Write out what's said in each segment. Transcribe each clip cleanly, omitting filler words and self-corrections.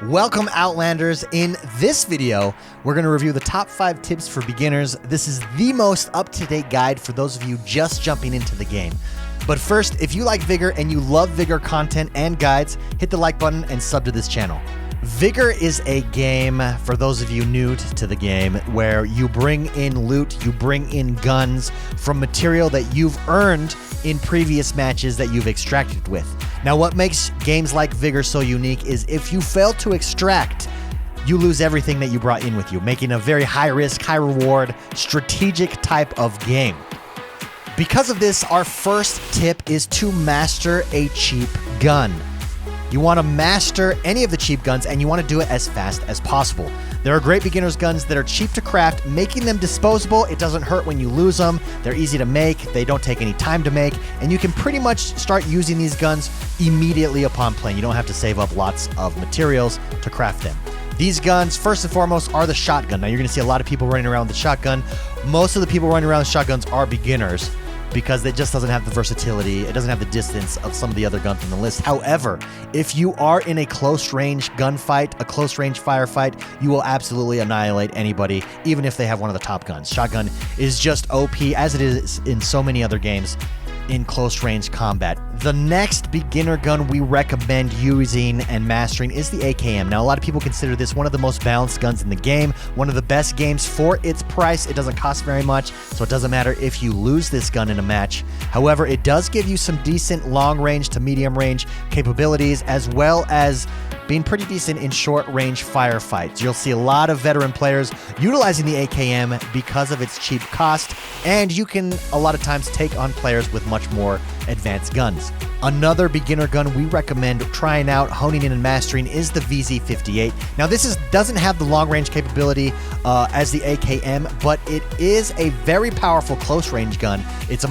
Welcome, Outlanders. In this video, we're going to review the top 5 tips for beginners. This is the most up-to-date guide for those of you just jumping into the game. But first, if you like Vigor and you love Vigor content and guides, hit the like button and sub to this channel. Vigor is a game, for those of you new to the game, where you bring in loot, you bring in guns from material that you've earned in previous matches that you've extracted with. Now, what makes games like Vigor so unique is if you fail to extract, you lose everything that you brought in with you, making a very high risk, high reward, strategic type of game. Because of this, our first tip is to master a cheap gun. You want to master any of the cheap guns, and you want to do it as fast as possible. There are great beginner's guns that are cheap to craft, making them disposable. It doesn't hurt when you lose them. They're easy to make. They don't take any time to make, and you can pretty much start using these guns immediately upon playing. You don't have to save up lots of materials to craft them. These guns, first and foremost, are the shotgun. Now, you're going to see a lot of people running around with the shotgun. Most of the people running around with shotguns are beginners, because it just doesn't have the versatility, it doesn't have the distance of some of the other guns on the list. However, if you are in a close-range gunfight, a close-range firefight, you will absolutely annihilate anybody, even if they have one of the top guns. Shotgun is just OP, as it is in so many other games in close-range combat. The next beginner gun we recommend using and mastering is the AKM. Now, a lot of people consider this one of the most balanced guns in the game, one of the best games for its price. It doesn't cost very much, so it doesn't matter if you lose this gun in a match. However, it does give you some decent long-range to medium-range capabilities, as well as being pretty decent in short-range firefights. You'll see a lot of veteran players utilizing the AKM because of its cheap cost, and you can a lot of times take on players with much more advanced guns. Another beginner gun we recommend trying out, honing in, and mastering is the VZ58. Now, this doesn't have the long-range capability as the AKM, but it is a very powerful close-range gun. It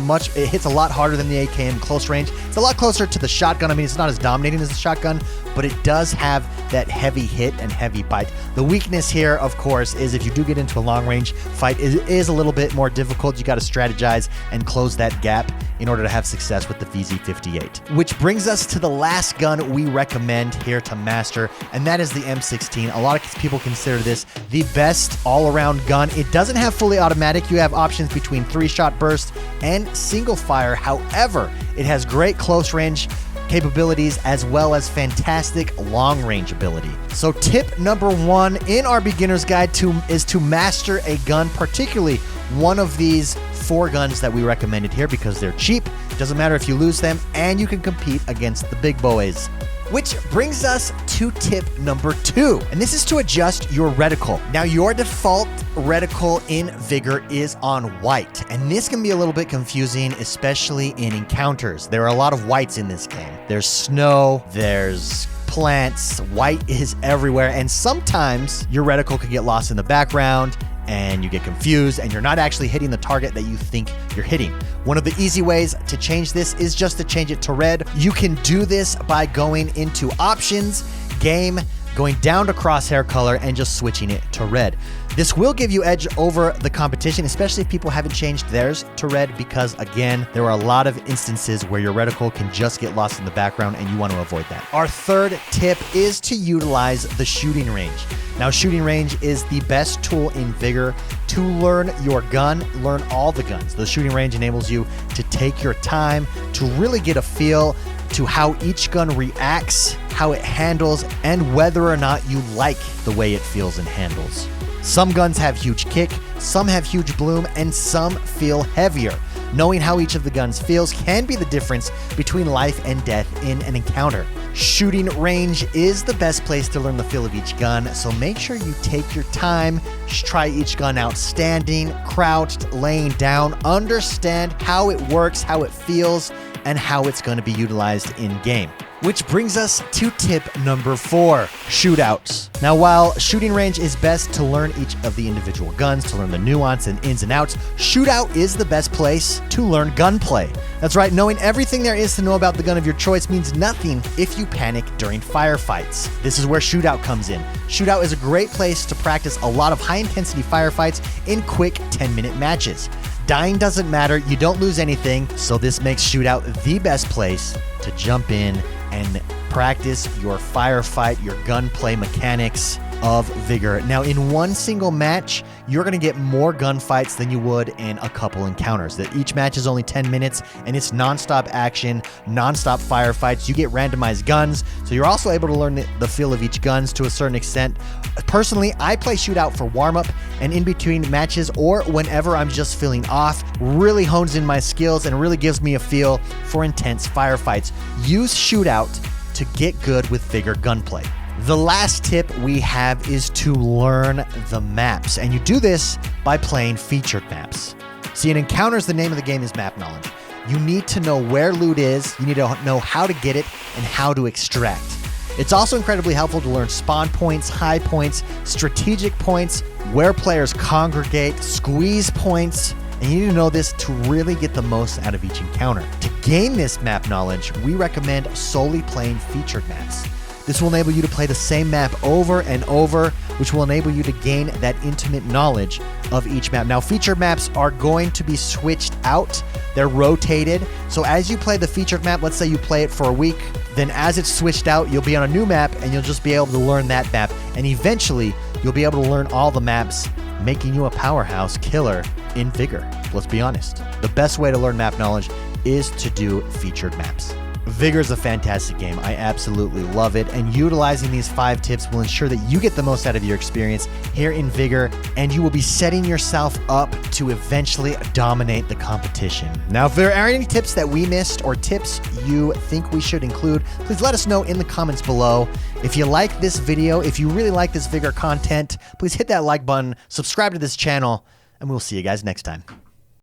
hits a lot harder than the AKM close range. It's a lot closer to the shotgun. I mean, it's not as dominating as the shotgun, but it does have that heavy hit and heavy bite. The weakness here, of course, is if you do get into a long-range fight, it is a little bit more difficult. You got to strategize and close that gap in order to have success with the VZ58. Which brings us to the last gun we recommend here to master, and that is the M16. A lot of people consider this the best all-around gun. It doesn't have fully automatic. You have options between 3-shot burst and single fire. However, it has great close range capabilities as well as fantastic long-range ability. So tip number 1 in our beginner's guide is to master a gun, particularly one of these 4 guns that we recommended here, because they're cheap. Doesn't matter if you lose them, and you can compete against the big boys. Which brings us to tip number 2, and this is to adjust your reticle. Now, your default reticle in Vigor is on white, and this can be a little bit confusing, especially in encounters. There are a lot of whites in this game. There's snow, there's plants, white is everywhere, and sometimes your reticle could get lost in the background, and you get confused, and you're not actually hitting the target that you think you're hitting. One of the easy ways to change this is just to change it to red. You can do this by going into Options, Game, going down to crosshair color, and just switching it to red. This will give you edge over the competition, especially if people haven't changed theirs to red, because again, there are a lot of instances where your reticle can just get lost in the background, and you want to avoid that. Our third tip is to utilize the shooting range. Now, shooting range is the best tool in Vigor to learn your gun, learn all the guns. The shooting range enables you to take your time to really get a feel to how each gun reacts, how it handles, and whether or not you like the way it feels and handles. Some guns have huge kick, some have huge bloom, and some feel heavier. Knowing how each of the guns feels can be the difference between life and death in an encounter. Shooting range is the best place to learn the feel of each gun, so make sure you take your time, try each gun out standing, crouched, laying down, understand how it works, how it feels, and how it's going to be utilized in-game. Which brings us to tip number 4, shootouts. Now, while shooting range is best to learn each of the individual guns, to learn the nuance and ins and outs, shootout is the best place to learn gunplay. That's right, knowing everything there is to know about the gun of your choice means nothing if you panic during firefights. This is where shootout comes in. Shootout is a great place to practice a lot of high-intensity firefights in quick 10-minute matches. Dying doesn't matter, you don't lose anything, so this makes shootout the best place to jump in and practice your firefight, your gunplay mechanics of Vigor. Now, in one single match, you're going to get more gunfights than you would in a couple encounters. That each match is only 10 minutes, and it's non-stop action, non-stop firefights. You get randomized guns, so you're also able to learn the feel of each guns to a certain extent. Personally, I play Shootout for warm-up and in between matches, or whenever I'm just feeling off. Really hones in my skills and really gives me a feel for intense firefights. Use Shootout to get good with Vigor gunplay. The last tip we have is to learn the maps, and you do this by playing featured maps. See, in Encounters, the name of the game is map knowledge. You need to know where loot is, you need to know how to get it, and how to extract. It's also incredibly helpful to learn spawn points, high points, strategic points, where players congregate, squeeze points, and you need to know this to really get the most out of each encounter. To gain this map knowledge, we recommend solely playing featured maps. This will enable you to play the same map over and over, which will enable you to gain that intimate knowledge of each map. Now, featured maps are going to be switched out. They're rotated. So as you play the featured map, let's say you play it for a week, then as it's switched out, you'll be on a new map and you'll just be able to learn that map. And eventually, you'll be able to learn all the maps, making you a powerhouse killer in Vigor. Let's be honest. The best way to learn map knowledge is to do featured maps. Vigor is a fantastic game. I absolutely love it, and utilizing these 5 tips will ensure that you get the most out of your experience here in Vigor, and you will be setting yourself up to eventually dominate the competition. Now, if there are any tips that we missed or tips you think we should include, please let us know in the comments below. If you like this video, if you really like this Vigor content, please hit that like button, subscribe to this channel, and we'll see you guys next time.